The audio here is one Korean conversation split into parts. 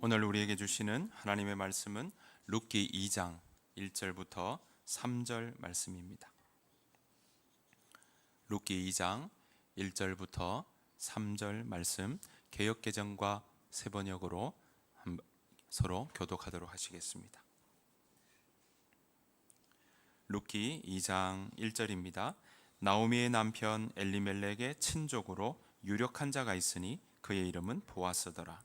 오늘 우리에게 주시는 하나님의 말씀은 룻기 2장 1절부터 3절 말씀입니다. 룻기 2장 1절부터 3절 말씀 개역개정과 세번역으로 서로 교독하도록 하시겠습니다. 룻기 2장 1절입니다. 나오미의 남편 엘리멜렉의 친족으로 유력한 자가 있으니 그의 이름은 보아스더라.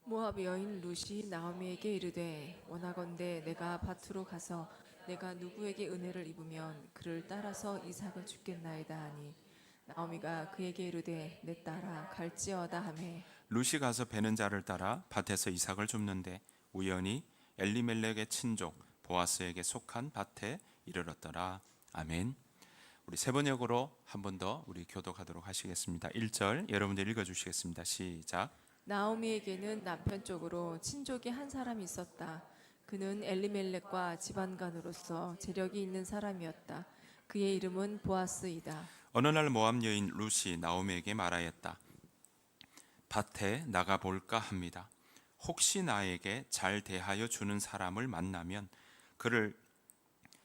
모압 여인 룻이 나오미에게 이르되 원하건대 내가 밭으로 가서 내가 누구에게 은혜를 입으면 그를 따라서 이삭을 줍겠나이다 하니 나오미가 그에게 이르되 내 딸아 갈지어다 하매 룻이 가서 베는 자를 따라 밭에서 이삭을 줍는데 우연히 엘리멜렉의 친족 보아스에게 속한 밭에 이르렀더라. 아멘. 우리 세번역으로 한 번 더 우리 교독하도록 하시겠습니다. 1절 여러분들 읽어주시겠습니다. 시작. 나오미에게는 남편 쪽으로 친족이 한 사람이 있었다. 그는 엘리멜렉과 집안간으로서 재력이 있는 사람이었다. 그의 이름은 보아스이다. 어느 날 모압 여인 룻이 나오미에게 말하였다. 밭에 나가 볼까 합니다. 혹시 나에게 잘 대하여 주는 사람을 만나면 그를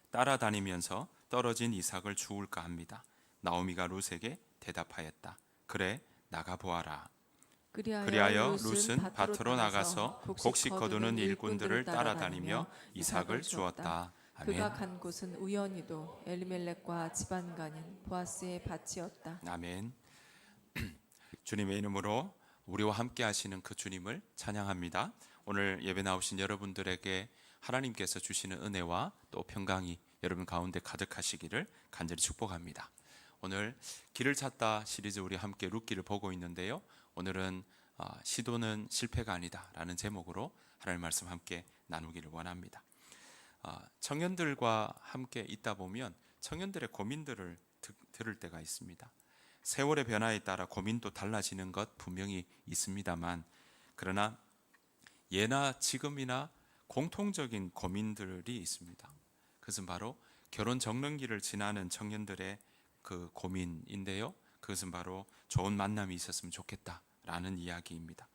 따라다니면서 떨어진 이삭을 주울까 합니다. 나오미가 룻에게 대답하였다. 그래, 나가 보아라. 그리하여 룻은 밭으로 나가서 곡식 거두는 일꾼들을 따라다니며 이삭을 주었다. 아멘. 그가 간 곳은 우연히도 엘리멜렉과 집안간인 보아스의 밭이었다. 아멘. 주님의 이름으로 우리와 함께 하시는 그 주님을 찬양합니다. 오늘 예배 나오신 여러분들에게 하나님께서 주시는 은혜와 또 평강이 여러분 가운데 가득하시기를 간절히 축복합니다. 오늘 길을 찾다 시리즈 우리 함께 룻기를 보고 있는데요. 오늘은 시도는 실패가 아니다 라는 제목으로 하나님의 말씀 함께 나누기를 원합니다. 청년들과 함께 있다 보면 청년들의 고민들을 들을 때가 있습니다. 세월의 변화에 따라 고민도 달라지는 것 분명히 있습니다만, 그러나 예나 지금이나 공통적인 고민들이 있습니다. 그것은 바로 결혼 적령기를 지나는 청년들의 그 고민인데요. 그것은 바로 좋은 만남이 있었으면 좋겠다라는 이야기입니다.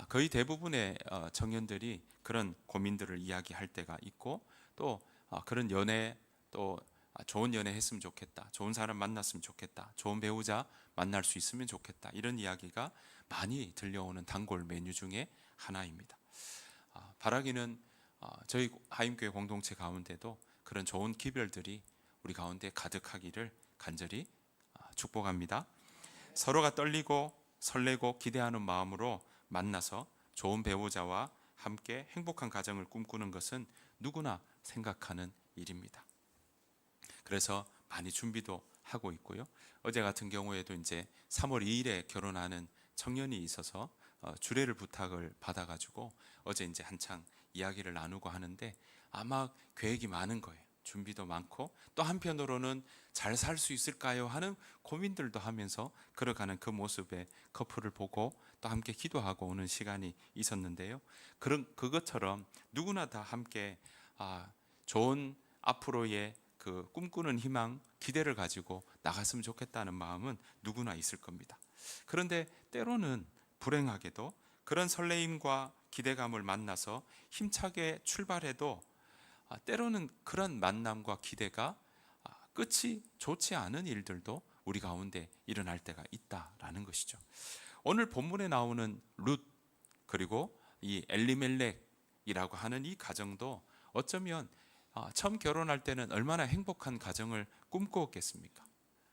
거의 대부분의 청년들이 그런 고민들을 이야기할 때가 있고, 또 그런 연애, 또 좋은 연애 했으면 좋겠다, 좋은 사람 만났으면 좋겠다, 좋은 배우자 만날 수 있으면 좋겠다, 이런 이야기가 많이 들려오는 단골 메뉴 중에 하나입니다. 바라기는 저희 하임교회 공동체 가운데도 그런 좋은 기별들이 우리 가운데 가득하기를 간절히 축복합니다. 서로가 떨리고 설레고 기대하는 마음으로 만나서 좋은 배우자와 함께 행복한 가정을 꿈꾸는 것은 누구나 생각하는 일입니다. 그래서 많이 준비도 하고 있고요. 어제 같은 경우에도 이제 3월 2일에 결혼하는 청년이 있어서 주례를 부탁을 받아가지고 어제 이제 한창 이야기를 나누고 하는데, 아마 계획이 많은 거예요. 준비도 많고, 또 한편으로는 잘 살 수 있을까요 하는 고민들도 하면서 걸어가는 그 모습에 커플을 보고 또 함께 기도하고 오는 시간이 있었는데요. 그것처럼 누구나 다 함께 좋은 앞으로의 그 꿈꾸는 희망, 기대를 가지고 나갔으면 좋겠다는 마음은 누구나 있을 겁니다. 그런데 때로는 불행하게도 그런 설레임과 기대감을 만나서 힘차게 출발해도 때로는 그런 만남과 기대가 끝이 좋지 않은 일들도 우리 가운데 일어날 때가 있다라는 것이죠. 오늘 본문에 나오는 룻, 그리고 이 엘리멜렉이라고 하는 이 가정도 어쩌면 처음 결혼할 때는 얼마나 행복한 가정을 꿈꾸었겠습니까?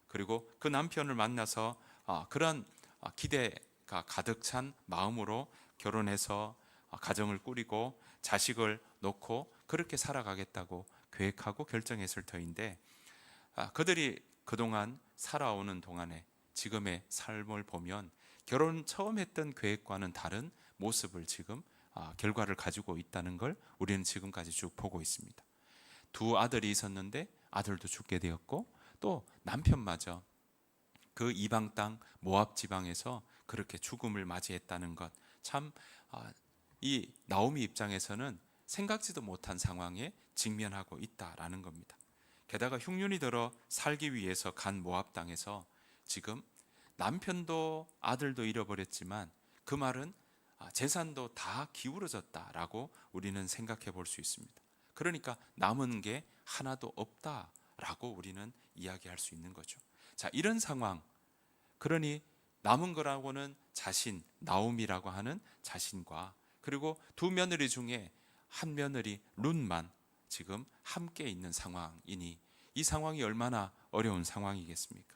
그리고 그 남편을 만나서 그런 기대가 가득 찬 마음으로 결혼해서 가정을 꾸리고 자식을 놓고 그렇게 살아가겠다고 계획하고 결정했을 터인데, 그들이 그동안 살아오는 동안에 지금의 삶을 보면 결혼 처음 했던 계획과는 다른 모습을 지금 결과를 가지고 있다는 걸 우리는 지금까지 쭉 보고 있습니다. 두 아들이 있었는데 아들도 죽게 되었고, 또 남편마저 그 이방 땅 모압 지방에서 그렇게 죽음을 맞이했다는 것, 참 이 나오미 입장에서는 생각지도 못한 상황에 직면하고 있다라는 겁니다. 게다가 흉년이 들어 살기 위해서 간 모압 땅에서 지금 남편도 아들도 잃어버렸지만 그 말은 재산도 다 기울어졌다라고 우리는 생각해 볼 수 있습니다. 그러니까 남은 게 하나도 없다라고 우리는 이야기할 수 있는 거죠. 자, 이런 상황, 그러니 남은 거라고는 자신, 나오미라고 하는 자신과, 그리고 두 며느리 중에 한 며느리 룻만 지금 함께 있는 상황이니 이 상황이 얼마나 어려운 상황이겠습니까?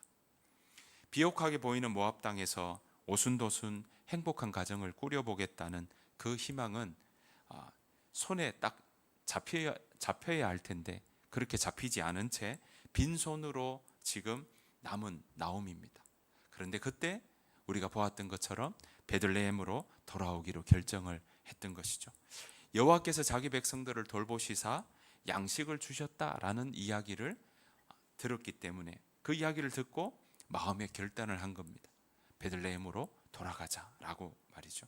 비옥하게 보이는 모압 땅에서 오순도순 행복한 가정을 꾸려보겠다는 그 희망은 손에 딱 잡혀야 할 텐데 그렇게 잡히지 않은 채 빈손으로 지금 남은 나오미입니다. 그런데 그때 우리가 보았던 것처럼 베들레헴으로 돌아오기로 결정을 했던 것이죠. 여호와께서 자기 백성들을 돌보시사 양식을 주셨다라는 이야기를 들었기 때문에 그 이야기를 듣고 마음의 결단을 한 겁니다. 베들레헴으로 돌아가자라고 말이죠.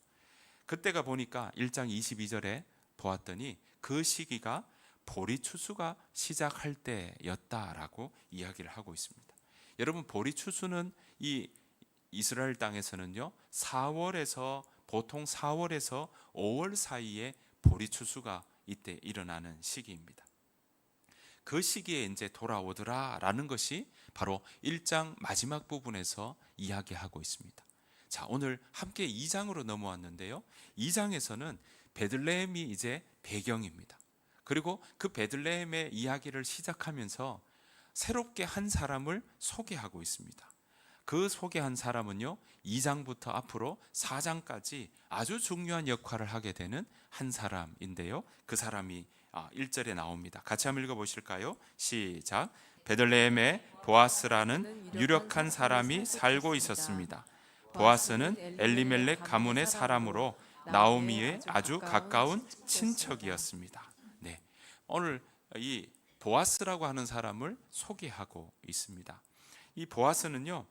그때가 보니까 1장 22절에 보았더니 그 시기가 보리 추수가 시작할 때였다라고 이야기를 하고 있습니다. 여러분, 보리 추수는 이 이스라엘 땅에서는요, 보통 4월에서 5월 사이에 보리 추수가 이때 일어나는 시기입니다. 그 시기에 이제 돌아오더라라는 것이 바로 1장 마지막 부분에서 이야기하고 있습니다. 자, 오늘 함께 2장으로 넘어왔는데요. 2장에서는 베들레헴이 이제 배경입니다. 그리고 그 베들레헴의 이야기를 시작하면서 새롭게 한 사람을 소개하고 있습니다. 그 소개한 사람은요, 2장부터 앞으로 4장까지 아주 중요한 역할을 하게 되는 한 사람인데요. 그 사람이 1절에 나옵니다. 같이 한번 읽어보실까요? 시작. 베들레헴에 보아스라는 유력한 사람이 살고 있었습니다. 보아스는 엘리멜렉 가문의 사람으로 나오미의 아주 가까운 친척이었습니다. 네, 오늘 이 보아스라고 하는 사람을 소개하고 있습니다. 이 보아스는요,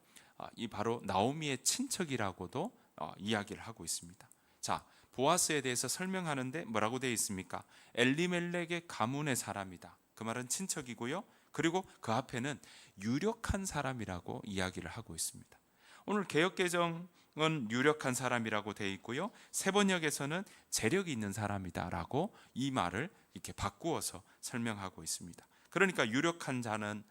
이 바로 나오미의 친척이라고도 이야기를 하고 있습니다. 자, 보아스에 대해서 설명하는데 뭐라고 되어 있습니까? 엘리멜렉의 가문의 사람이다. 그 말은 친척이고요. 그리고 그 앞에는 유력한 사람이라고 이야기를 하고 있습니다. 오늘 개역개정은 유력한 사람이라고 되어 있고요. 세번역에서는 재력이 있는 사람이다라고 이 말을 이렇게 바꾸어서 설명하고 있습니다. 그러니까 유력한 자는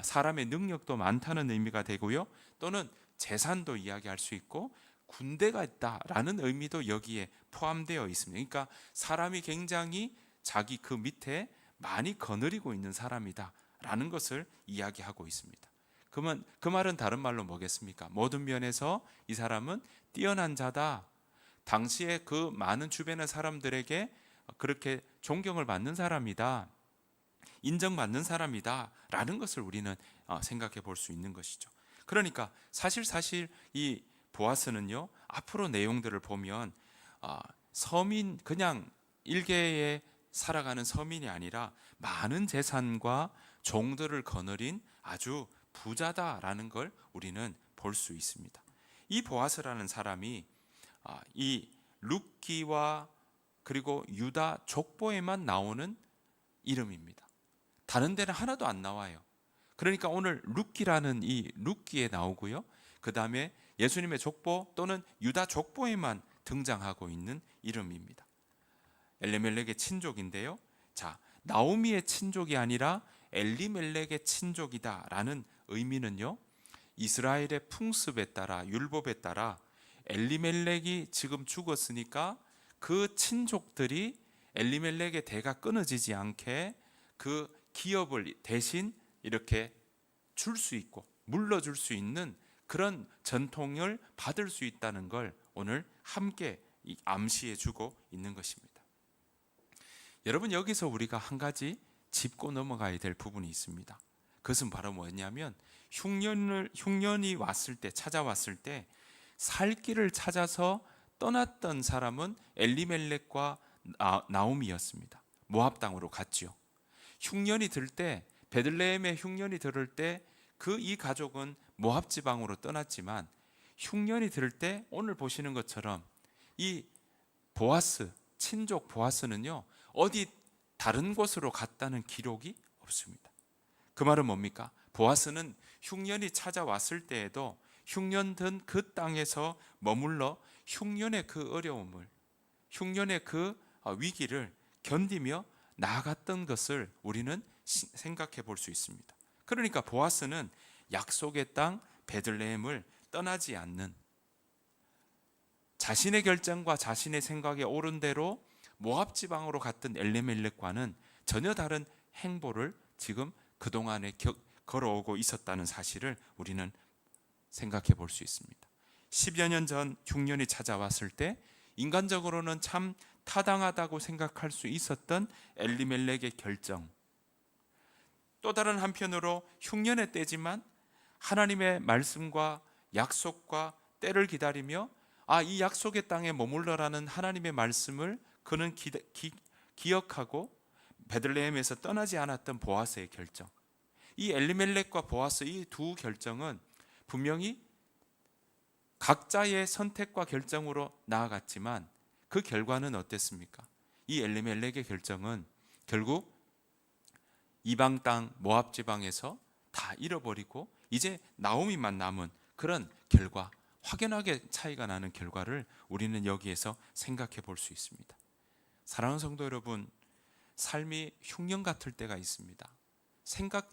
사람의 능력도 많다는 의미가 되고요. 또는 재산도 이야기할 수 있고 군대가 있다라는 의미도 여기에 포함되어 있습니다. 그러니까 사람이 굉장히 자기 그 밑에 많이 거느리고 있는 사람이다라는 것을 이야기하고 있습니다. 그러면 그 말은 다른 말로 뭐겠습니까? 모든 면에서 이 사람은 뛰어난 자다. 당시에 그 많은 주변의 사람들에게 그렇게 존경을 받는 사람이다. 인정받는 사람이다 라는 것을 우리는 생각해 볼 수 있는 것이죠. 그러니까 사실 이 보아스는요, 앞으로 내용들을 보면 서민, 그냥 일개에 살아가는 서민이 아니라 많은 재산과 종들을 거느린 아주 부자다라는 걸 우리는 볼 수 있습니다. 이 보아스라는 사람이 이 룻기와 그리고 유다 족보에만 나오는 이름입니다. 다른 데는 하나도 안 나와요. 그러니까 오늘 룻기라는 이 룻기에 나오고요. 그 다음에 예수님의 족보 또는 유다 족보에만 등장하고 있는 이름입니다. 엘리멜렉의 친족인데요. 자, 나오미의 친족이 아니라 엘리멜렉의 친족이다라는 의미는요, 이스라엘의 풍습에 따라, 율법에 따라 엘리멜렉이 지금 죽었으니까 그 친족들이 엘리멜렉의 대가 끊어지지 않게 그 기업을 대신 이렇게 줄 수 있고 물러줄 수 있는 그런 전통을 받을 수 있다는 걸 오늘 함께 암시해 주고 있는 것입니다. 여러분, 여기서 우리가 한 가지 짚고 넘어가야 될 부분이 있습니다. 그것은 바로 뭐냐면 흉년이 왔을 때, 찾아왔을 때 살 길을 찾아서 떠났던 사람은 엘리멜렉과 나오미였습니다. 모압 땅으로 갔지요. 흉년이 들 때, 베들레헴에 흉년이 들을 때 그 이 가족은 모압 지방으로 떠났지만 흉년이 들 때 오늘 보시는 것처럼 이 보아스, 친족 보아스는요, 어디 다른 곳으로 갔다는 기록이 없습니다. 그 말은 뭡니까? 보아스는 흉년이 찾아왔을 때에도 흉년 든 그 땅에서 머물러 흉년의 그 어려움을, 흉년의 그 위기를 견디며 나아갔던 것을 우리는 생각해 볼 수 있습니다. 그러니까 보아스는 약속의 땅 베들레헴을 떠나지 않는, 자신의 결정과 자신의 생각에 옳은 대로 모압 지방으로 갔던 엘리멜렉과는 전혀 다른 행보를 지금 그동안에 걸어오고 있었다는 사실을 우리는 생각해 볼 수 있습니다. 10여 년 전 흉년이 찾아왔을 때 인간적으로는 참 타당하다고 생각할 수 있었던 엘리멜렉의 결정, 또 다른 한편으로 흉년의 때지만 하나님의 말씀과 약속과 때를 기다리며 이 약속의 땅에 머물러라는 하나님의 말씀을 그는 기억하고 베들레헴에서 떠나지 않았던 보아스의 결정, 이 엘리멜렉과 보아스 이 두 결정은 분명히 각자의 선택과 결정으로 나아갔지만 그 결과는 어땠습니까? 이 엘리멜렉의 결정은 결국 이방 땅 모압 지방에서 다 잃어버리고 이제 나오미만 남은 그런 결과, 확연하게 차이가 나는 결과를 우리는 여기에서 생각해 볼 수 있습니다. 사랑하는 성도 여러분, 삶이 흉년 같을 때가 있습니다.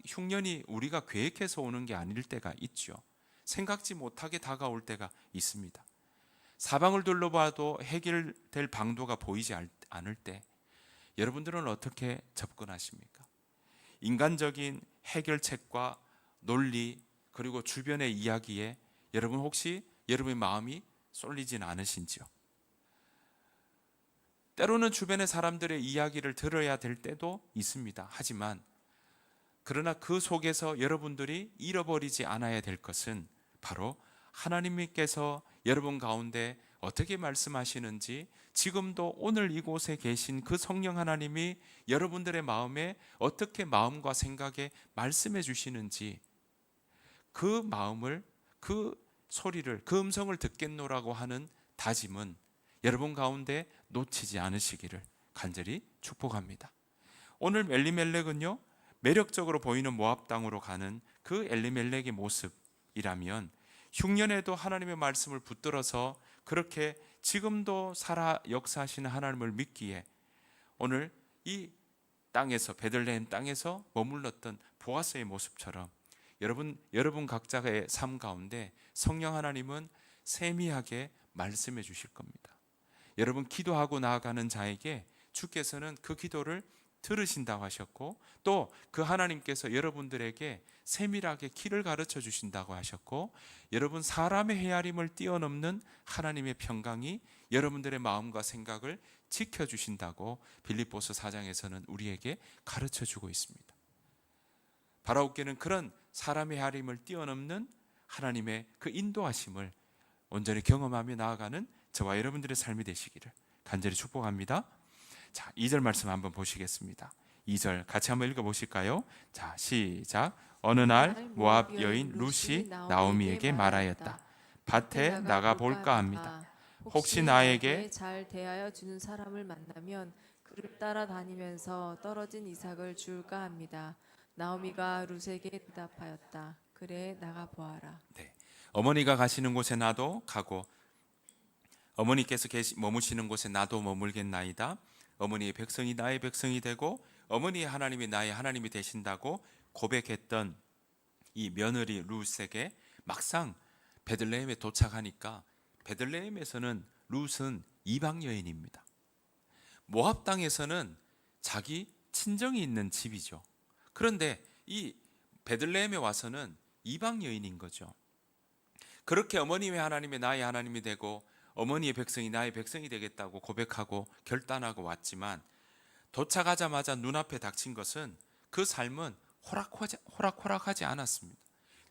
흉년이 우리가 계획해서 오는 게 아닐 때가 있죠. 생각지 못하게 다가올 때가 있습니다. 사방을 둘러봐도 해결될 방도가 보이지 않을 때 여러분들은 어떻게 접근하십니까? 인간적인 해결책과 논리 그리고 주변의 이야기에 여러분 혹시 여러분의 마음이 쏠리진 않으신지요? 때로는 주변의 사람들의 이야기를 들어야 될 때도 있습니다. 하지만 그러나 그 속에서 여러분들이 잃어버리지 않아야 될 것은 바로 하나님께서 여러분 가운데 어떻게 말씀하시는지, 지금도 오늘 이곳에 계신 그 성령 하나님이 여러분들의 마음에 어떻게 마음과 생각에 말씀해 주시는지, 그 마음을, 그 소리를, 그 음성을 듣겠노라고 하는 다짐은 여러분 가운데 놓치지 않으시기를 간절히 축복합니다. 오늘 엘리멜렉은요, 매력적으로 보이는 모압 땅으로 가는 그 엘리멜렉의 모습이라면 흉년에도 하나님의 말씀을 붙들어서 그렇게 지금도 살아 역사하시는 하나님을 믿기에 오늘 이 땅에서, 베들레헴 땅에서 머물렀던 보아스의 모습처럼 여러분 각자의 삶 가운데 성령 하나님은 세미하게 말씀해 주실 겁니다. 여러분 기도하고 나아가는 자에게 주께서는 그 기도를 들으신다고 하셨고, 또 그 하나님께서 여러분들에게 세밀하게 길을 가르쳐 주신다고 하셨고, 여러분 사람의 헤아림을 뛰어넘는 하나님의 평강이 여러분들의 마음과 생각을 지켜주신다고 빌립보서 4장에서는 우리에게 가르쳐 주고 있습니다. 바라옵게는 그런 사람의 헤아림을 뛰어넘는 하나님의 그 인도하심을 온전히 경험하며 나아가는 저와 여러분들의 삶이 되시기를 간절히 축복합니다. 자, 2절 말씀 한번 보시겠습니다. 2절 같이 한번 읽어보실까요? 자, 시작. 어느 날 모압 여인 룻이 나오미에게 말하였다. 밭에 나가 볼까 합니다. 혹시 나에게 잘 대하여 주는 사람을 만나면 그를 따라다니면서 떨어진 이삭을 줄까 합니다. 나오미가 룻에게 대답하였다. 그래, 나가 보아라. 네, 어머니가 가시는 곳에 나도 가고 어머니께서 머무시는 곳에 나도 머물겠나이다. 어머니의 백성이 나의 백성이 되고 어머니의 하나님이 나의 하나님이 되신다고 고백했던 이 며느리 룻에게 막상 베들레헴에 도착하니까 베들레헴에서는 룻은 이방 여인입니다. 모압 땅에서는 자기 친정이 있는 집이죠. 그런데 이 베들레헴에 와서는 이방 여인인 거죠. 그렇게 어머님의 하나님이 나의 하나님이 되고 어머니의 백성이 나의 백성이 되겠다고 고백하고 결단하고 왔지만 도착하자마자 눈앞에 닥친 것은 그 삶은 호락호락하지 않았습니다.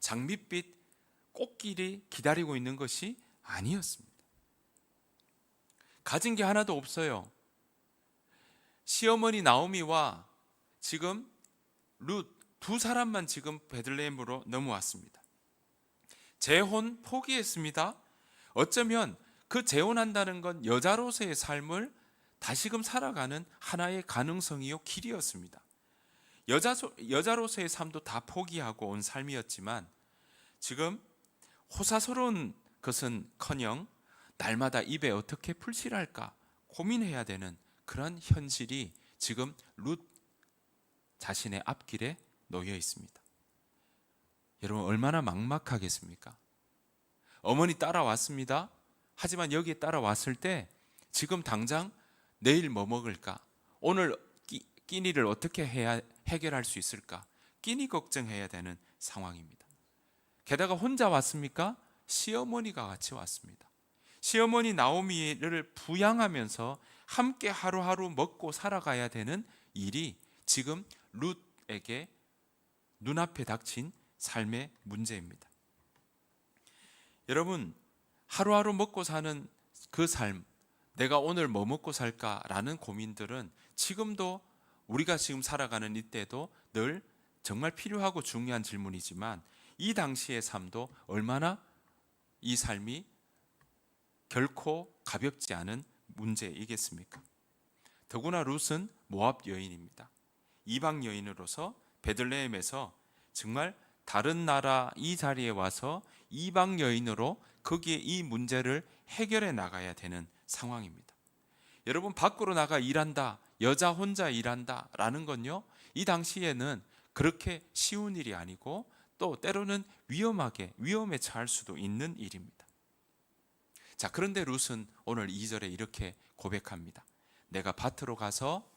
장밋빛 꽃길이 기다리고 있는 것이 아니었습니다. 가진 게 하나도 없어요. 시어머니 나오미와 지금 룻 두 사람만 지금 베들레헴으로 넘어왔습니다. 재혼 포기했습니다. 어쩌면 그 재혼한다는 건 여자로서의 삶을 다시금 살아가는 하나의 가능성이요 길이었습니다. 여자로서의 삶도 다 포기하고 온 삶이었지만 지금 호사스러운 것은커녕 날마다 입에 어떻게 풀칠할까 고민해야 되는 그런 현실이 지금 룻 자신의 앞길에 놓여 있습니다. 여러분 얼마나 막막하겠습니까? 어머니 따라왔습니다. 하지만 여기에 따라왔을 때 지금 당장 내일 뭐 먹을까? 오늘 끼니를 어떻게 해야 해결할 수 있을까? 끼니 걱정해야 되는 상황입니다. 게다가 혼자 왔습니까? 시어머니가 같이 왔습니다. 시어머니 나오미를 부양하면서 함께 하루하루 먹고 살아가야 되는 일이 지금 룻에게 눈앞에 닥친 삶의 문제입니다. 여러분, 하루하루 먹고 사는 그 삶, 내가 오늘 뭐 먹고 살까라는 고민들은 지금도 우리가 지금 살아가는 이때도 늘 정말 필요하고 중요한 질문이지만 이 당시의 삶도 얼마나 이 삶이 결코 가볍지 않은 문제이겠습니까? 더구나 룻은 모압 여인입니다. 이방 여인으로서 베들레헴에서 정말 다른 나라 이 자리에 와서 이방 여인으로 거기에 이 문제를 해결해 나가야 되는 상황입니다. 여러분 밖으로 나가 일한다, 여자 혼자 일한다 라는 건요, 이 당시에는 그렇게 쉬운 일이 아니고 또 때로는 위험에 처할 수도 있는 일입니다. 자, 그런데 룻은 오늘 2절에 이렇게 고백합니다. 내가 밭으로 가서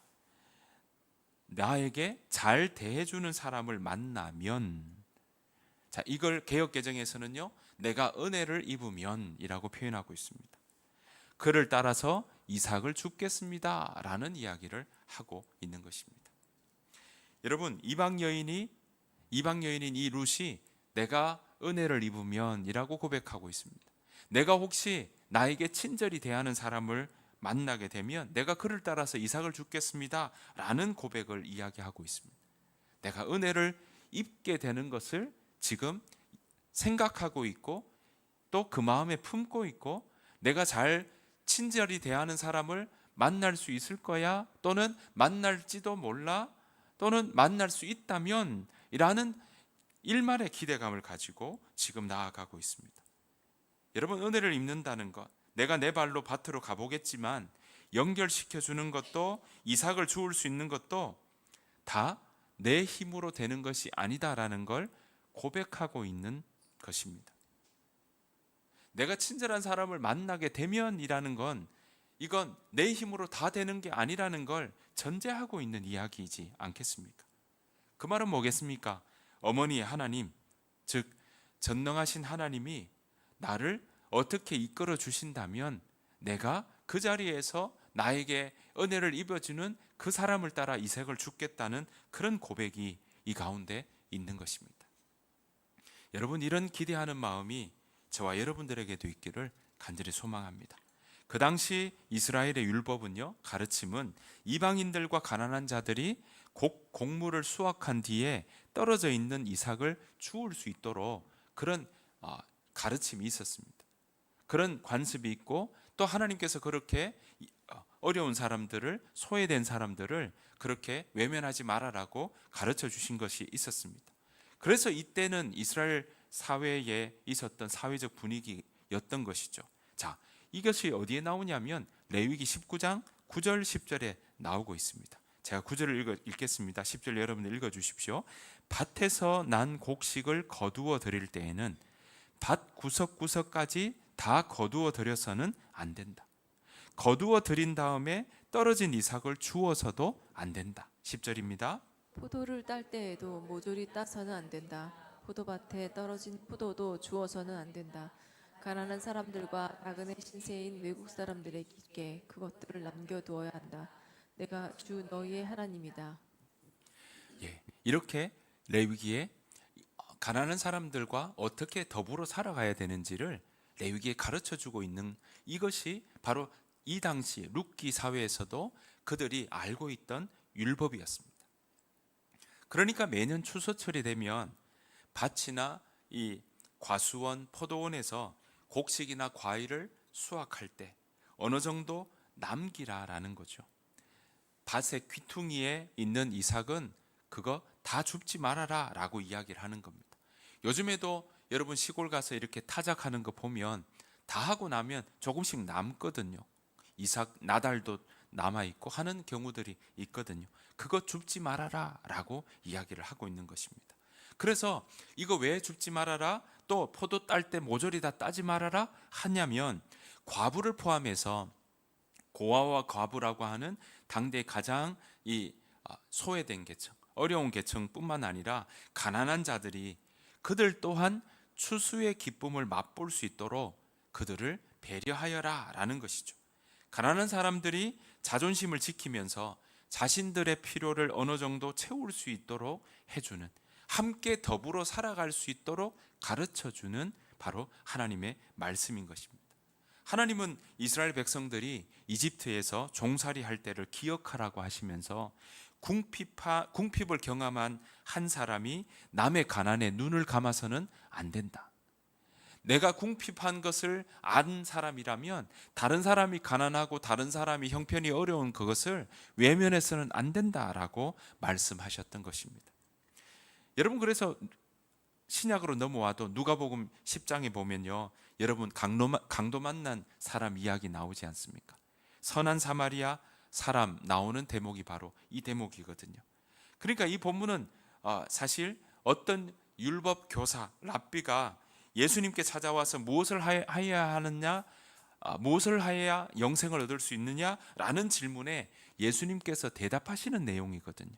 나에게 잘 대해주는 사람을 만나면, 자, 이걸 개역개정에서는요, 내가 은혜를 입으면 이라고 표현하고 있습니다. 그를 따라서 이삭을 줍겠습니다 라는 이야기를 하고 있는 것입니다. 여러분, 이방 여인인 이 룻이 내가 은혜를 입으면 이라고 고백하고 있습니다. 내가 혹시 나에게 친절히 대하는 사람을 만나게 되면 내가 그를 따라서 이삭을 줍겠습니다 라는 고백을 이야기하고 있습니다. 내가 은혜를 입게 되는 것을 지금 생각하고 있고 또 그 마음에 품고 있고 내가 잘 친절히 대하는 사람을 만날 수 있을 거야, 또는 만날지도 몰라, 또는 만날 수 있다면 이라는 일말의 기대감을 가지고 지금 나아가고 있습니다. 여러분, 은혜를 입는다는 것, 내가 내 발로 밭으로 가보겠지만 연결시켜 주는 것도 이삭을 주울 수 있는 것도 다 내 힘으로 되는 것이 아니다라는 걸 고백하고 있는 것입니다. 내가 친절한 사람을 만나게 되면이라는 건 이건 내 힘으로 다 되는 게 아니라는 걸 전제하고 있는 이야기이지 않겠습니까? 그 말은 뭐겠습니까? 어머니의 하나님, 즉 전능하신 하나님이 나를 어떻게 이끌어 주신다면 내가 그 자리에서 나에게 은혜를 입어주는 그 사람을 따라 이삭을 줍겠다는 그런 고백이 이 가운데 있는 것입니다. 여러분, 이런 기대하는 마음이 저와 여러분들에게도 있기를 간절히 소망합니다. 그 당시 이스라엘의 율법은요, 가르침은 이방인들과 가난한 자들이 곡물을 수확한 뒤에 떨어져 있는 이삭을 주울 수 있도록 그런 가르침이 있었습니다. 그런 관습이 있고 또 하나님께서 그렇게 어려운 사람들을, 소외된 사람들을 그렇게 외면하지 말아라고 가르쳐 주신 것이 있었습니다. 그래서 이때는 이스라엘 사회에 있었던 사회적 분위기였던 것이죠. 자, 이것이 어디에 나오냐면 레위기 19장 9절 10절에 나오고 있습니다. 제가 9절을 읽겠습니다. 10절 여러분들 읽어주십시오. 밭에서 난 곡식을 거두어 드릴 때에는 밭 구석구석까지 다 거두어 드려서는 안 된다. 거두어 드린 다음에 떨어진 이삭을 주워서도 안 된다. 10절입니다. 포도를 딸 때에도 모조리 따서는 안 된다. 포도밭에 떨어진 포도도 주워서는 안 된다. 가난한 사람들과 나그네 신세인 외국 사람들에게 그것들을 남겨두어야 한다. 내가 주 너희의 하나님이다. 예, 이렇게 레위기에 가난한 사람들과 어떻게 더불어 살아가야 되는지를 레위기에 가르쳐주고 있는 이것이 바로 이 당시 룻기 사회에서도 그들이 알고 있던 율법이었습니다. 그러니까 매년 추수철이 되면 밭이나 이 과수원, 포도원에서 곡식이나 과일을 수확할 때 어느 정도 남기라라는 거죠. 밭의 귀퉁이에 있는 이삭은 그거 다 줍지 말아라 라고 이야기를 하는 겁니다. 요즘에도 여러분 시골 가서 이렇게 타작하는 거 보면 다 하고 나면 조금씩 남거든요. 이삭 나달도 남아 있고 하는 경우들이 있거든요. 그거 줍지 말아라 라고 이야기를 하고 있는 것입니다. 그래서 이거 왜 줍지 말아라, 또 포도 딸 때 모조리 다 따지 말아라 하냐면, 과부를 포함해서 고아와 과부라고 하는 당대 가장 소외된 계층, 어려운 계층뿐만 아니라 가난한 자들이 그들 또한 추수의 기쁨을 맛볼 수 있도록 그들을 배려하여라 라는 것이죠. 가난한 사람들이 자존심을 지키면서 자신들의 필요를 어느 정도 채울 수 있도록 해주는, 함께 더불어 살아갈 수 있도록 가르쳐주는 바로 하나님의 말씀인 것입니다. 하나님은 이스라엘 백성들이 이집트에서 종살이 할 때를 기억하라고 하시면서 궁핍을 경험한 한 사람이 남의 가난에 눈을 감아서는 안 된다. 내가 궁핍한 것을 안 사람이라면 다른 사람이 가난하고 다른 사람이 형편이 어려운 그것을 외면해서는 안 된다라고 말씀하셨던 것입니다. 여러분, 그래서 신약으로 넘어와도 누가복음 10장에 보면요, 여러분 강도 만난 사람 이야기 나오지 않습니까? 선한 사마리아 사람 나오는 대목이 바로 이 대목이거든요. 그러니까 이 본문은 사실 어떤 율법 교사 랍비가 예수님께 찾아와서 무엇을 하여야 하느냐, 무엇을 하여야 영생을 얻을 수 있느냐라는 질문에 예수님께서 대답하시는 내용이거든요.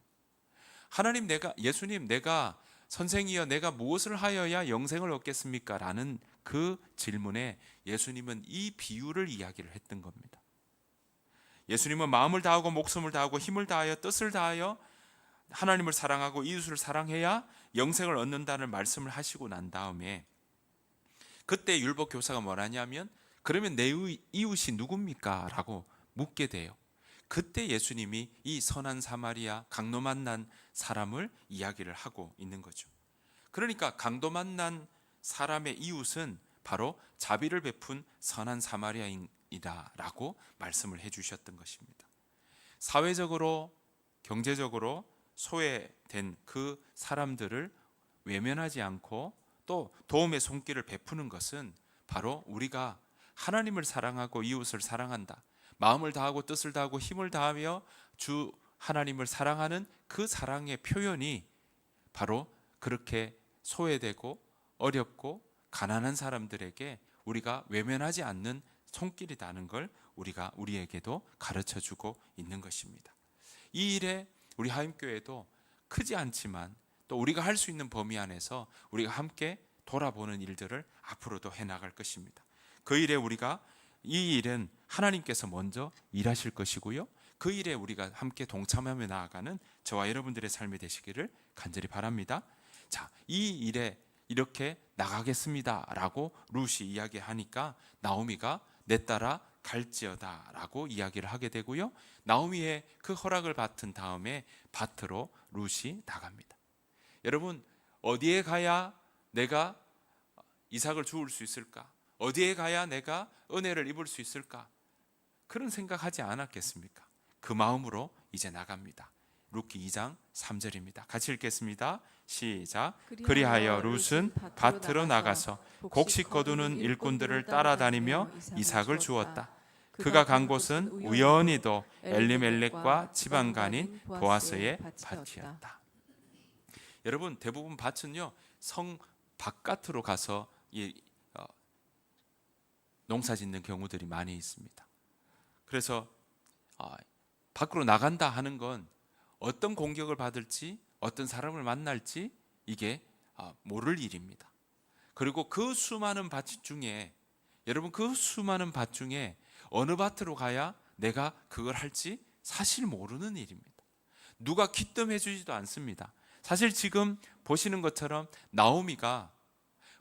예수님, 내가 선생이여 내가 무엇을 하여야 영생을 얻겠습니까? 라는 그 질문에 예수님은 이 비유를 이야기를 했던 겁니다. 예수님은 마음을 다하고 목숨을 다하고 힘을 다하여 뜻을 다하여 하나님을 사랑하고 이웃을 사랑해야 영생을 얻는다는 말씀을 하시고 난 다음에, 그때 율법 교사가 뭐라냐면, 그러면 내 이웃이 누굽니까? 라고 묻게 돼요. 그때 예수님이 이 선한 사마리아 강도 만난 사람을 이야기를 하고 있는 거죠. 그러니까 강도 만난 사람의 이웃은 바로 자비를 베푼 선한 사마리아인이다라고 말씀을 해주셨던 것입니다. 사회적으로 경제적으로 소외된 그 사람들을 외면하지 않고 또 도움의 손길을 베푸는 것은 바로 우리가 하나님을 사랑하고 이웃을 사랑한다, 마음을 다하고 뜻을 다하고 힘을 다하며 주 하나님을 사랑하는 그 사랑의 표현이 바로 그렇게 소외되고 어렵고 가난한 사람들에게 우리가 외면하지 않는 손길이라는 걸 우리에게도 가르쳐주고 있는 것입니다. 이 일에 우리 하임교회도 크지 않지만 또 우리가 할 수 있는 범위 안에서 우리가 함께 돌아보는 일들을 앞으로도 해나갈 것입니다. 그 일에 이 일은 하나님께서 먼저 일하실 것이고요, 그 일에 우리가 함께 동참하며 나아가는 저와 여러분들의 삶이 되시기를 간절히 바랍니다. 자, 이 일에 이렇게 나가겠습니다 라고 룻이 이야기하니까 나오미가 내 딸아 갈지어다 라고 이야기를 하게 되고요, 나오미의 그 허락을 받은 다음에 밭으로 룻이 나갑니다. 여러분, 어디에 가야 내가 이삭을 주울 수 있을까? 어디에 가야 내가 은혜를 입을 수 있을까? 그런 생각하지 않았겠습니까? 그 마음으로 이제 나갑니다. 룻기 2장 3절입니다. 같이 읽겠습니다. 시작. 그리하여 룻은 밭으로 나가서 곡식 거두는 일꾼들을 따라다니며 이삭을 주었다. 그가 간 곳은 우연히도 엘리멜렉과 지방간인 보아스의 밭이었다. 여러분, 대부분 밭은요 성 바깥으로 가서 농사 짓는 경우들이 많이 있습니다. 그래서 밖으로 나간다 하는 건 어떤 공격을 받을지, 어떤 사람을 만날지 이게 모를 일입니다. 그리고 그 수많은 밭 중에 어느 밭으로 가야 내가 그걸 할지 사실 모르는 일입니다. 누가 귀뜸해 주지도 않습니다. 사실 지금 보시는 것처럼 나오미가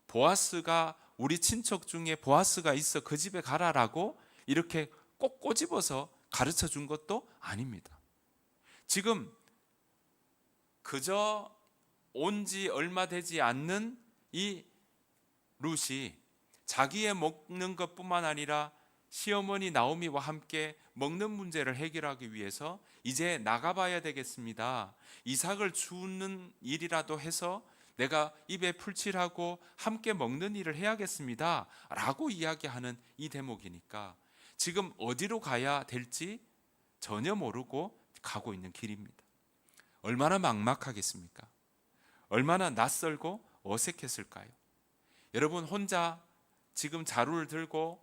보아스가 우리 친척 중에 보아스가 있어 그 집에 가라라고 이렇게 꼭 꼬집어서 가르쳐 준 것도 아닙니다. 지금 그저 온 지 얼마 되지 않는 이 룻이 자기의 먹는 것뿐만 아니라 시어머니 나오미와 함께 먹는 문제를 해결하기 위해서 이제 나가봐야 되겠습니다. 이삭을 주는 일이라도 해서 내가 입에 풀칠하고 함께 먹는 일을 해야겠습니다 라고 이야기하는 이 대목이니까 지금 어디로 가야 될지 전혀 모르고 가고 있는 길입니다. 얼마나 막막하겠습니까? 얼마나 낯설고 어색했을까요? 여러분 혼자 지금 자루를 들고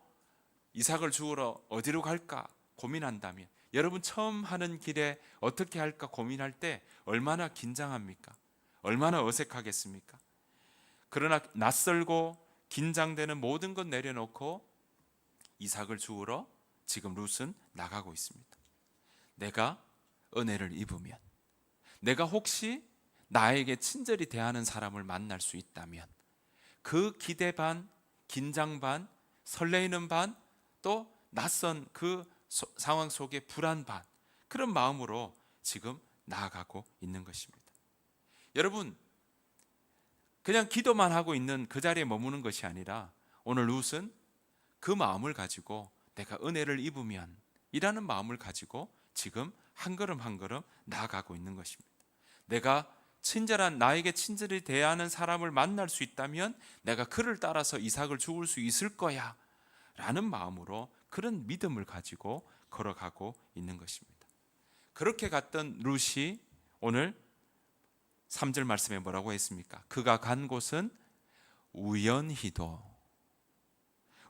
이삭을 주우러 어디로 갈까 고민한다면, 여러분 처음 하는 길에 어떻게 할까 고민할 때 얼마나 긴장합니까? 얼마나 어색하겠습니까? 그러나 낯설고 긴장되는 모든 것 내려놓고 이삭을 주우러 지금 룻은 나가고 있습니다. 내가 은혜를 입으면, 내가 혹시 나에게 친절히 대하는 사람을 만날 수 있다면 그 기대 반, 긴장 반, 설레이는 반, 또 낯선 그 상황 속에 불안 반, 그런 마음으로 지금 나아가고 있는 것입니다. 여러분, 그냥 기도만 하고 있는 그 자리에 머무는 것이 아니라 오늘 룻은 그 마음을 가지고 내가 은혜를 입으면 이라는 마음을 가지고 지금 한 걸음 한 걸음 나아가고 있는 것입니다. 내가 친절한, 나에게 친절히 대하는 사람을 만날 수 있다면 내가 그를 따라서 이삭을 죽을 수 있을 거야 라는 마음으로 그런 믿음을 가지고 걸어가고 있는 것입니다. 그렇게 갔던 룻이 오늘 3절 말씀에 뭐라고 했습니까? 그가 간 곳은 우연히도,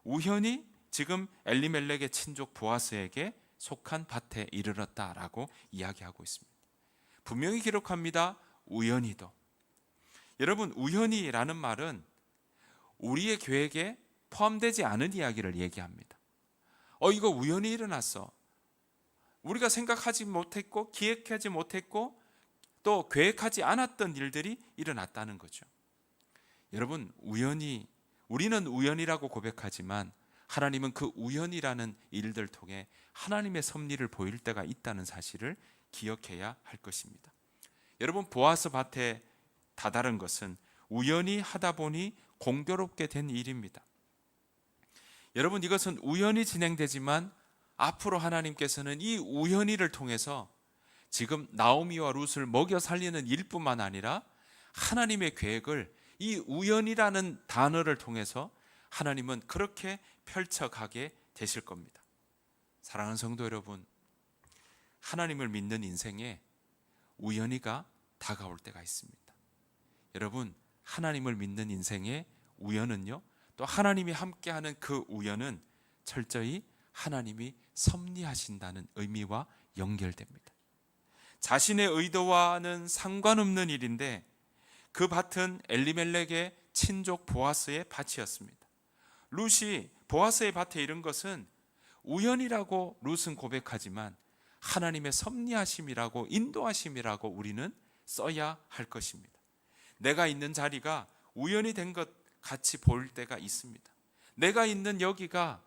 우연히 지금 엘리멜렉의 친족 보아스에게 속한 밭에 이르렀다라고 이야기하고 있습니다. 분명히 기록합니다. 우연히도. 여러분, 우연히라는 말은 우리의 계획에 포함되지 않은 이야기를 얘기합니다. 이거 우연히 일어났어. 우리가 생각하지 못했고 기획하지 못했고 또 계획하지 않았던 일들이 일어났다는 거죠. 여러분, 우리는 우연이라고 고백하지만 하나님은 그 우연이라는 일들 통해 하나님의 섭리를 보일 때가 있다는 사실을 기억해야 할 것입니다. 여러분, 보아스 밭에 다다른 것은 우연히 하다 보니 공교롭게 된 일입니다. 여러분, 이것은 우연히 진행되지만 앞으로 하나님께서는 이 우연히를 통해서 지금 나오미와 룻을 먹여 살리는 일뿐만 아니라 하나님의 계획을 이 우연이라는 단어를 통해서 하나님은 그렇게 펼쳐가게 되실 겁니다. 사랑하는 성도 여러분, 하나님을 믿는 인생에 우연히가 다가올 때가 있습니다. 여러분, 하나님을 믿는 인생의 우연은요, 또 하나님이 함께하는 그 우연은 철저히 하나님이 섭리하신다는 의미와 연결됩니다. 자신의 의도와는 상관없는 일인데 그 밭은 엘리멜렉의 친족 보아스의 밭이었습니다. 룻이 보아스의 밭에 이른 것은 우연이라고 룻은 고백하지만 하나님의 섭리하심이라고, 인도하심이라고 우리는 써야 할 것입니다. 내가 있는 자리가 우연히 된 것 같이 보일 때가 있습니다. 내가 있는 여기가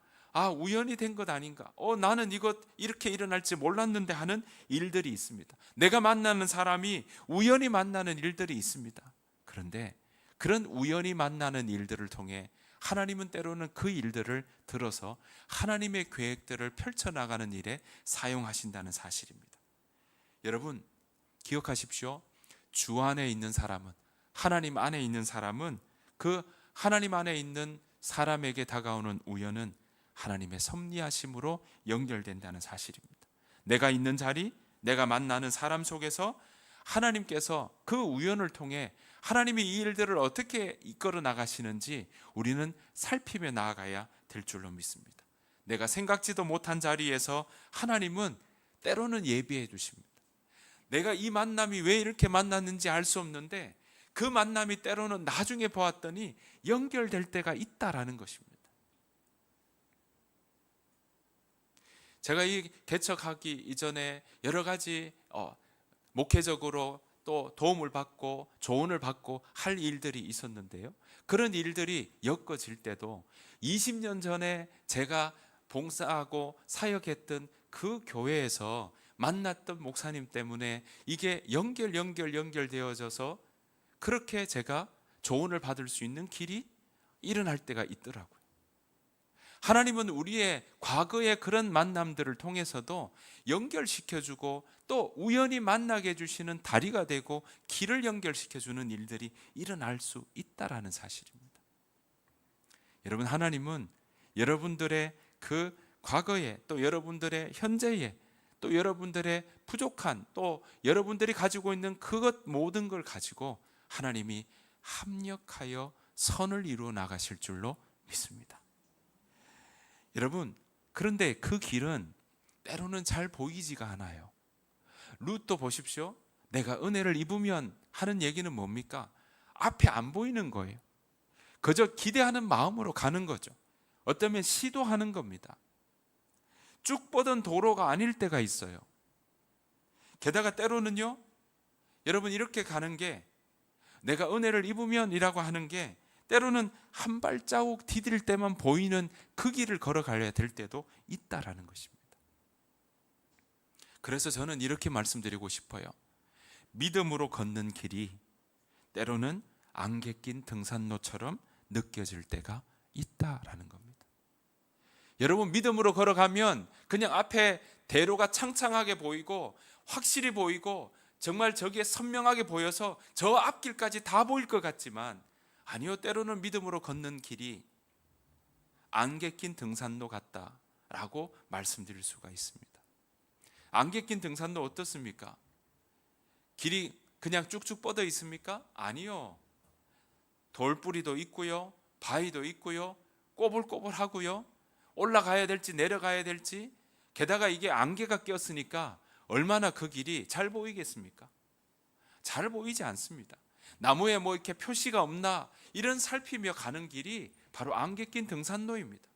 우연히 된 것 아닌가, 나는 이것 이렇게 일어날지 몰랐는데 하는 일들이 있습니다. 내가 만나는 사람이 우연히 만나는 일들이 있습니다. 그런데 그런 우연히 만나는 일들을 통해 하나님은 때로는 그 일들을 들어서 하나님의 계획들을 펼쳐나가는 일에 사용하신다는 사실입니다. 여러분, 기억하십시오. 주 안에 있는 사람은, 하나님 안에 있는 사람은 그 하나님 안에 있는 사람에게 다가오는 우연은 하나님의 섭리하심으로 연결된다는 사실입니다. 내가 있는 자리, 내가 만나는 사람 속에서 하나님께서 그 우연을 통해 하나님이 이 일들을 어떻게 이끌어 나가시는지 우리는 살피며 나아가야 될 줄로 믿습니다. 내가 생각지도 못한 자리에서 하나님은 때로는 예비해 주십니다. 내가 이 만남이 왜 이렇게 만났는지 알 수 없는데 그 만남이 때로는 나중에 보았더니 연결될 때가 있다라는 것입니다. 제가 이 개척하기 이전에 여러 가지 목회적으로 또 도움을 받고 조언을 받고 할 일들이 있었는데요. 그런 일들이 엮어질 때도 20년 전에 제가 봉사하고 사역했던 그 교회에서 만났던 목사님 때문에 이게 연결되어져서 그렇게 제가 조언을 받을 수 있는 길이 일어날 때가 있더라고요. 하나님은 우리의 과거의 그런 만남들을 통해서도 연결시켜주고 또 우연히 만나게 해주시는 다리가 되고 길을 연결시켜주는 일들이 일어날 수 있다라는 사실입니다. 여러분, 하나님은 여러분들의 그 과거에 또 여러분들의 현재에 또 여러분들의 부족한 또 여러분들이 가지고 있는 그것 모든 걸 가지고 하나님이 합력하여 선을 이루어 나가실 줄로 믿습니다. 여러분, 그런데 그 길은 때로는 잘 보이지가 않아요. 룻도 보십시오. 내가 은혜를 입으면 하는 얘기는 뭡니까? 앞에 안 보이는 거예요. 그저 기대하는 마음으로 가는 거죠. 어쩌면 시도하는 겁니다. 쭉 뻗은 도로가 아닐 때가 있어요. 게다가 때로는요, 여러분 이렇게 가는 게 내가 은혜를 입으면 이라고 하는 게 때로는 한 발자국 디딜 때만 보이는 그 길을 걸어가야 될 때도 있다라는 것입니다. 그래서 저는 이렇게 말씀드리고 싶어요. 믿음으로 걷는 길이 때로는 안개 낀 등산로처럼 느껴질 때가 있다라는 겁니다. 여러분, 믿음으로 걸어가면 그냥 앞에 대로가 창창하게 보이고 확실히 보이고 정말 저기에 선명하게 보여서 저 앞길까지 다 보일 것 같지만 아니요, 때로는 믿음으로 걷는 길이 안개 낀 등산로 같다라고 말씀드릴 수가 있습니다. 안개 낀 등산로 어떻습니까? 길이 그냥 쭉쭉 뻗어 있습니까? 아니요. 돌뿌리도 있고요, 바위도 있고요, 꼬불꼬불하고요, 올라가야 될지 내려가야 될지, 게다가 이게 안개가 꼈으니까 얼마나 그 길이 잘 보이겠습니까? 잘 보이지 않습니다. 나무에 뭐 이렇게 표시가 없나 이런 살피며 가는 길이 바로 안개 낀 등산로입니다.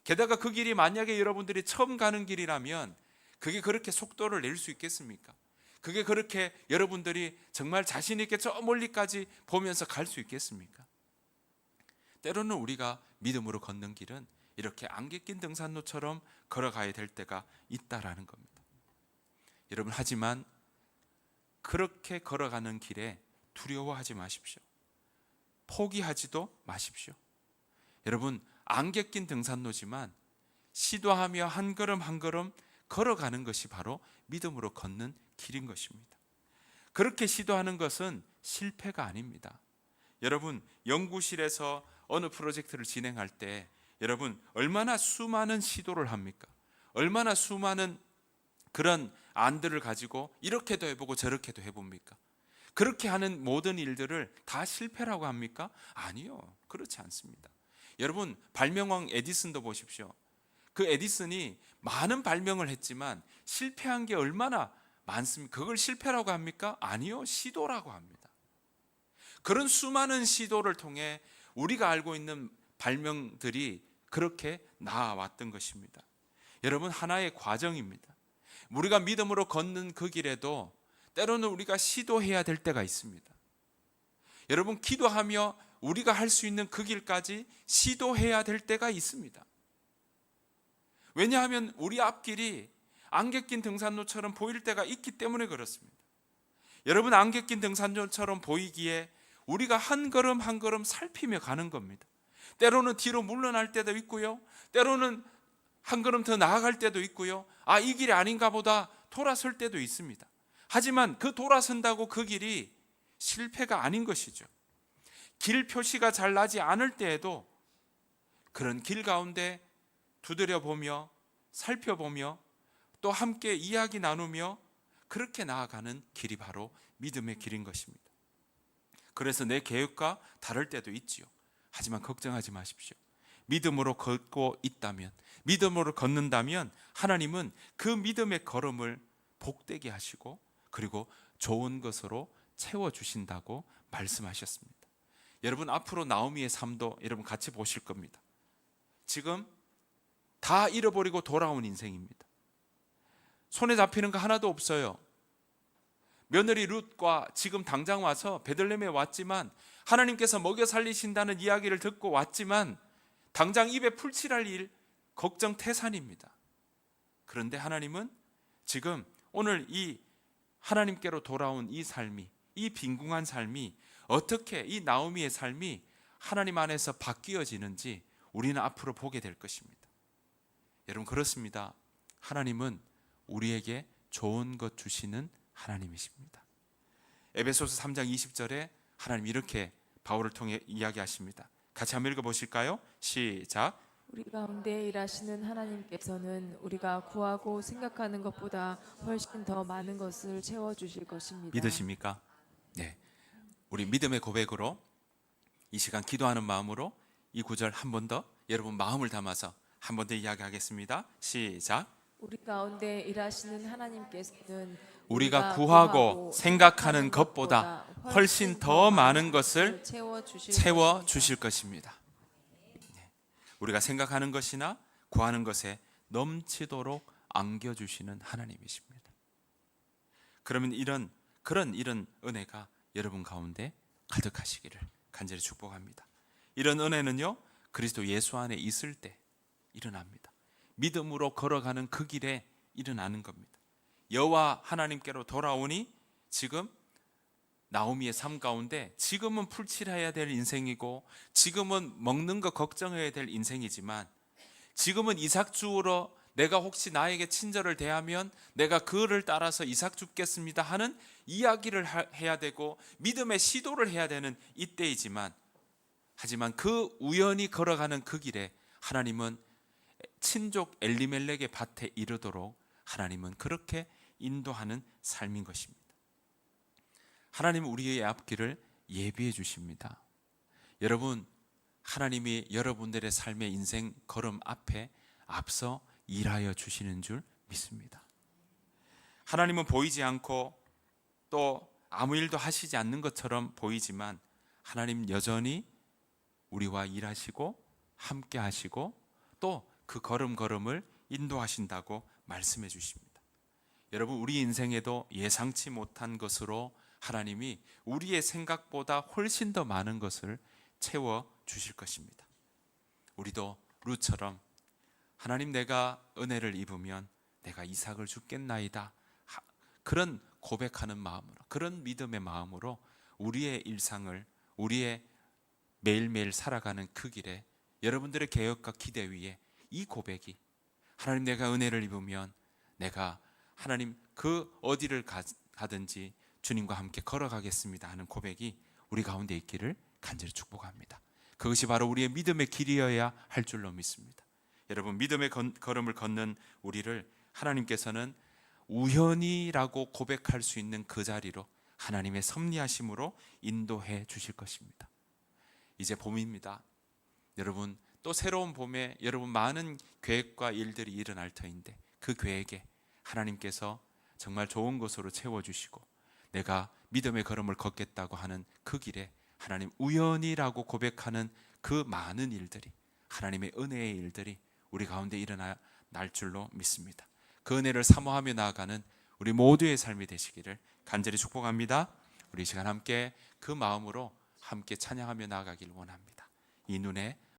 게다가 그 길이 만약에 여러분들이 처음 가는 길이라면 그게 그렇게 속도를 낼 수 있겠습니까? 그게 그렇게 여러분들이 정말 자신 있게 저 멀리까지 보면서 갈 수 있겠습니까? 때로는 우리가 믿음으로 걷는 길은 이렇게 안개 낀 등산로처럼 걸어가야 될 때가 있다라는 겁니다. 여러분, 하지만 그렇게 걸어가는 길에 두려워하지 마십시오. 포기하지도 마십시오. 여러분, 안개 낀 등산로지만 시도하며 한 걸음 한 걸음 걸어가는 것이 바로 믿음으로 걷는 길인 것입니다. 그렇게 시도하는 것은 실패가 아닙니다. 여러분, 연구실에서 어느 프로젝트를 진행할 때 여러분 얼마나 수많은 시도를 합니까? 얼마나 수많은 그런 안들을 가지고 이렇게도 해보고 저렇게도 해봅니까? 그렇게 하는 모든 일들을 다 실패라고 합니까? 아니요, 그렇지 않습니다. 여러분, 발명왕 에디슨도 보십시오. 그 에디슨이 많은 발명을 했지만 실패한 게 얼마나 많습니까? 그걸 실패라고 합니까? 아니요, 시도라고 합니다. 그런 수많은 시도를 통해 우리가 알고 있는 발명들이 그렇게 나아왔던 것입니다. 여러분, 하나의 과정입니다. 우리가 믿음으로 걷는 그 길에도 때로는 우리가 시도해야 될 때가 있습니다. 여러분, 기도하며 우리가 할 수 있는 그 길까지 시도해야 될 때가 있습니다. 왜냐하면 우리 앞길이 안개 낀 등산로처럼 보일 때가 있기 때문에 그렇습니다. 여러분, 안개 낀 등산로처럼 보이기에 우리가 한 걸음 한 걸음 살피며 가는 겁니다. 때로는 뒤로 물러날 때도 있고요, 때로는 한 걸음 더 나아갈 때도 있고요, 아, 이 길이 아닌가 보다 돌아설 때도 있습니다. 하지만 그 돌아선다고 그 길이 실패가 아닌 것이죠. 길 표시가 잘 나지 않을 때에도 그런 길 가운데 두드려보며 살펴보며 또 함께 이야기 나누며 그렇게 나아가는 길이 바로 믿음의 길인 것입니다. 그래서 내 계획과 다를 때도 있지요. 하지만 걱정하지 마십시오. 믿음으로 걷고 있다면, 믿음으로 걷는다면 하나님은 그 믿음의 걸음을 복되게 하시고 그리고 좋은 것으로 채워주신다고 말씀하셨습니다. 여러분, 앞으로 나오미의 삶도 여러분 같이 보실 겁니다. 지금 다 잃어버리고 돌아온 인생입니다. 손에 잡히는 거 하나도 없어요. 며느리 룻과 지금 당장 와서 베들레헴에 왔지만 하나님께서 먹여 살리신다는 이야기를 듣고 왔지만 당장 입에 풀칠할 일 걱정 태산입니다. 그런데 하나님은 지금 오늘 이 하나님께로 돌아온 이 삶이, 이 빈궁한 삶이 어떻게 이 나오미의 삶이 하나님 안에서 바뀌어지는지 우리는 앞으로 보게 될 것입니다. 여러분, 그렇습니다. 하나님은 우리에게 좋은 것 주시는 하나님이십니다. 에베소서 3장 20절에 하나님 이렇게 바울을 통해 이야기하십니다. 같이 한번 읽어보실까요? 시작. 우리 가운데 일하시는 하나님께서는 우리가 구하고 생각하는 것보다 훨씬 더 많은 것을 채워주실 것입니다. 믿으십니까? 네. 우리 믿음의 고백으로 이 시간 기도하는 마음으로 이 구절 한 번 더 여러분 마음을 담아서 한 번 더 이야기하겠습니다. 시작. 우리 가운데 일하시는 하나님께서는 우리가 구하고 생각하는 것보다 훨씬 더 많은 것을 채워 주실 것입니다. 우리가 생각하는 것이나 구하는 것에 넘치도록 안겨 주시는 하나님이십니다. 그러면 그런 은혜가 여러분 가운데 가득하시기를 간절히 축복합니다. 이런 은혜는요, 그리스도 예수 안에 있을 때 일어납니다. 믿음으로 걸어가는 그 길에 일어나는 겁니다. 여호와 하나님께로 돌아오니 지금 나오미의 삶 가운데 지금은 풀칠해야 될 인생이고 지금은 먹는 거 걱정해야 될 인생이지만 지금은 이삭 주우러 내가 혹시 나에게 친절을 대하면 내가 그를 따라서 이삭 줍겠습니다 하는 이야기를 해야 되고 믿음의 시도를 해야 되는 이때이지만 하지만 그 우연히 걸어가는 그 길에 하나님은 친족 엘리멜렉의 밭에 이르도록 하나님은 그렇게 인도하는 삶인 것입니다. 하나님은 우리의 앞길을 예비해 주십니다. 여러분, 하나님이 여러분들의 삶의 인생 걸음 앞에 앞서 일하여 주시는 줄 믿습니다. 하나님은 보이지 않고 또 아무 일도 하시지 않는 것처럼 보이지만 하나님 여전히 우리와 일하시고 함께 하시고 또 그 걸음걸음을 인도하신다고 말씀해 주십니다. 여러분, 우리 인생에도 예상치 못한 것으로 하나님이 우리의 생각보다 훨씬 더 많은 것을 채워 주실 것입니다. 우리도 룻처럼 하나님, 내가 은혜를 입으면 내가 이삭을 주겠나이다, 그런 고백하는 마음으로, 그런 믿음의 마음으로 우리의 일상을, 우리의 매일매일 살아가는 그 길에 여러분들의 개혁과 기대 위에 이 고백이, 하나님 내가 은혜를 입으면 내가 하나님 그 어디를 가든지 주님과 함께 걸어가겠습니다 하는 고백이 우리 가운데 있기를 간절히 축복합니다. 그것이 바로 우리의 믿음의 길이어야 할 줄로 믿습니다. 여러분, 믿음의 걸음을 걷는 우리를 하나님께서는 우연이라고 고백할 수 있는 그 자리로 하나님의 섭리하심으로 인도해 주실 것입니다. 이제 봄입니다. 여러분, 또 새로운 봄에 여러분 많은 계획과 일들이 일어날 터인데 그 계획에 하나님께서 정말 좋은 것으로 채워주시고 내가 믿음의 걸음을 걷겠다고 하는 그 길에 하나님 우연이라고 고백하는 그 많은 일들이, 하나님의 은혜의 일들이 우리 가운데 일어날 줄로 믿습니다. 그 은혜를 사모하며 나아가는 우리 모두의 삶이 되시기를 간절히 축복합니다. 우리 이 시간 함께 그 마음으로 함께 찬양하며 나아가길 원합니다. 이 눈에